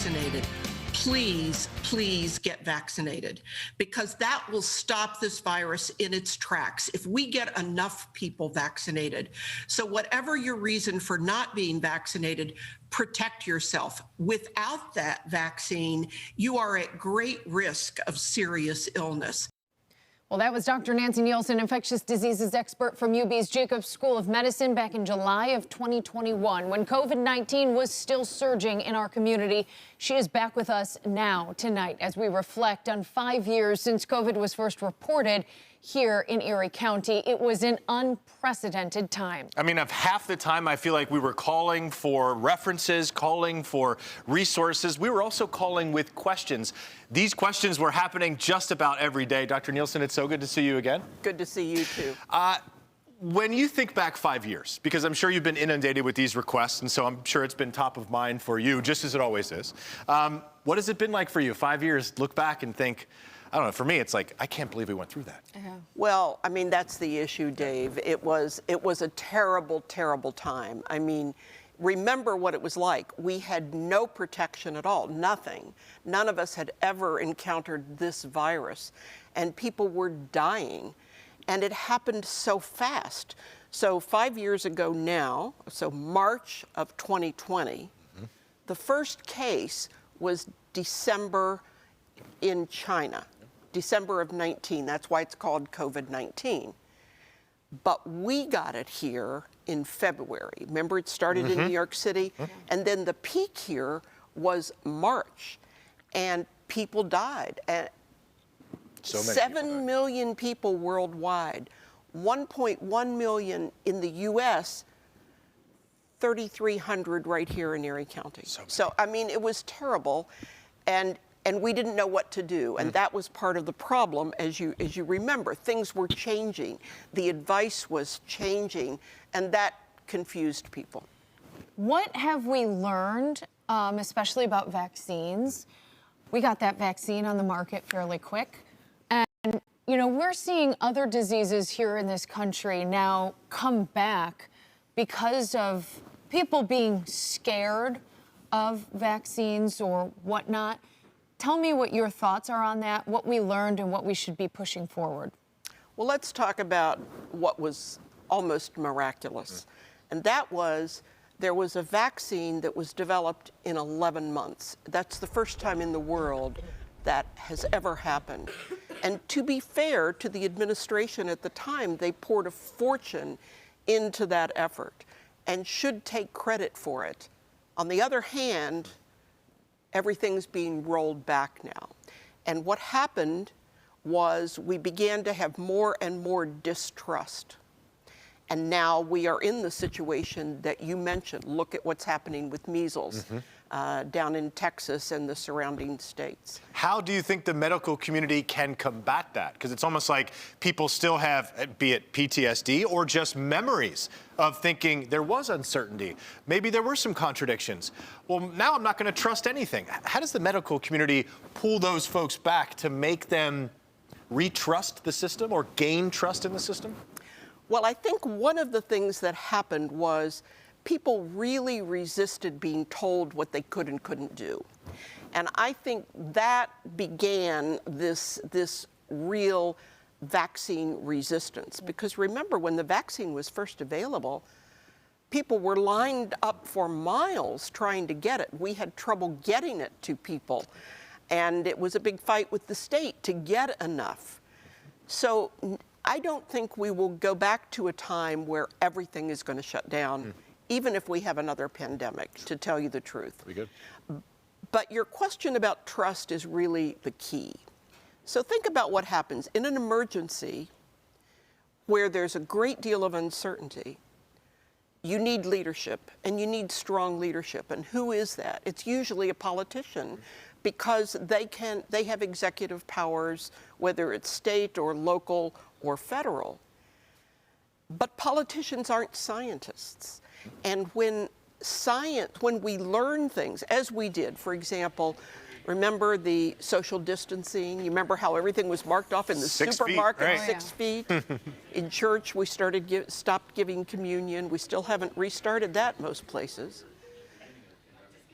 vaccinated. Please, please get vaccinated, because that will stop this virus in its tracks if we get enough people vaccinated. So whatever your reason for not being vaccinated, protect yourself. Without that vaccine, you are at great risk of serious illness. Well, that was Dr. Nancy Nielsen, infectious diseases expert from UB's Jacobs School of Medicine back in July of 2021, when COVID-19 was still surging in our community. She is back with us now tonight as we reflect on 5 years since COVID was first reported here in Erie County. It was an unprecedented time. I mean, of half the time, I feel like we were calling for references, calling for resources. We were also calling with questions. These questions were happening just about every day. Dr. Nielsen, it's so good to see you again. Good to see you, too. When you think back 5 years, because I'm sure you've been inundated with these requests, and so I'm sure it's been top of mind for you, just as it always is. What has it been like for you? 5 years, look back and think, I don't know, for me, it's like, I can't believe we went through that. Well, I mean, that's the issue, Dave. It was a terrible, terrible time. I mean, remember what it was like. We had no protection at all, nothing. None of us had ever encountered this virus, and people were dying, and it happened so fast. So 5 years ago now, so March of 2020, the first case was December in China. December of 19, that's why it's called COVID-19. But we got it here in February. Remember, it started in New York City, and then the peak here was March, and people died. And So many 7 million people worldwide, 1.1 million in the U.S., 3,300 right here in Erie County. So I mean, it was terrible, and we didn't know what to do, and that was part of the problem. As you remember, things were changing, the advice was changing, and that confused people. What have we learned, especially about vaccines? We got that vaccine on the market fairly quick, and you know, we're seeing other diseases here in this country now come back because of people being scared of vaccines or whatnot. Tell me what your thoughts are on that, what we learned and what we should be pushing forward. Well, let's talk about what was almost miraculous. And that was, there was a vaccine that was developed in 11 months. That's the first time in the world that has ever happened. And to be fair to the administration at the time, they poured a fortune into that effort and should take credit for it. On the other hand, everything's being rolled back now. And what happened was we began to have more and more distrust. And now we are in the situation that you mentioned. Look at what's happening with measles down in Texas and the surrounding states. How do you think the medical community can combat that? Because it's almost like people still have, be it PTSD or just memories of thinking there was uncertainty. Maybe there were some contradictions. Well, now I'm not going to trust anything. How does the medical community pull those folks back to make them retrust the system or gain trust in the system? Well, I think one of the things that happened was people really resisted being told what they could and couldn't do. And I think that began this real vaccine resistance. Because remember, when the vaccine was first available, people were lined up for miles trying to get it. We had trouble getting it to people. And it was a big fight with the state to get enough. So I don't think we will go back to a time where everything is going to shut down, even if we have another pandemic, to tell you the truth. We good. But your question about trust is really the key. So think about what happens in an emergency where there's a great deal of uncertainty. You need leadership, and you need strong leadership. And who is that? It's usually a politician, because they have executive powers, whether it's state or local or federal. But politicians aren't scientists. And when we learn things, as we did, for example, remember the social distancing? You remember how everything was marked off in the supermarket, 6 feet? In church, we stopped giving communion. We still haven't restarted that most places.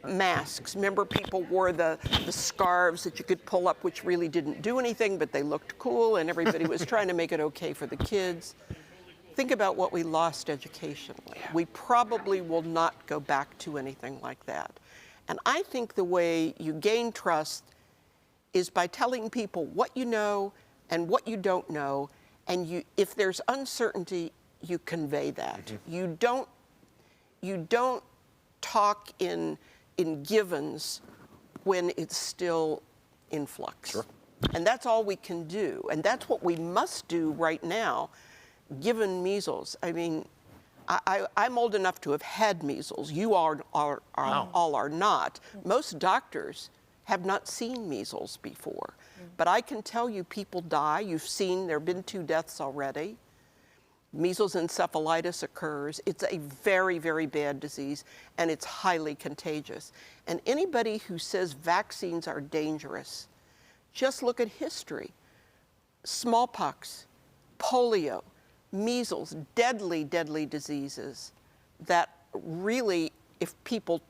Masks. Remember, people wore the scarves that you could pull up, which really didn't do anything, but they looked cool, and everybody was trying to make it okay for the kids. Think about what we lost educationally. We probably will not go back to anything like that. And I think the way you gain trust is by telling people what you know and what you don't know, and if there's uncertainty, you convey that. Mm-hmm. You don't talk in givens when it's still in flux. Sure. And that's all we can do. And that's what we must do right now, given measles. I mean, I'm old enough to have had measles. You all are not. Most doctors have not seen measles before. But I can tell you people die. You've seen there have been 2 deaths already. Measles encephalitis occurs. It's a very, very bad disease, and it's highly contagious. And anybody who says vaccines are dangerous, just look at history. Smallpox, polio, measles, deadly, deadly diseases that really, if people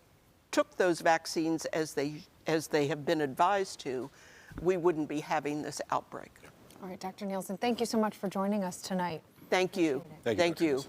took those vaccines as they have been advised to, we wouldn't be having this outbreak. All right, Dr. Nielsen, thank you so much for joining us tonight. Thank you. Thank you.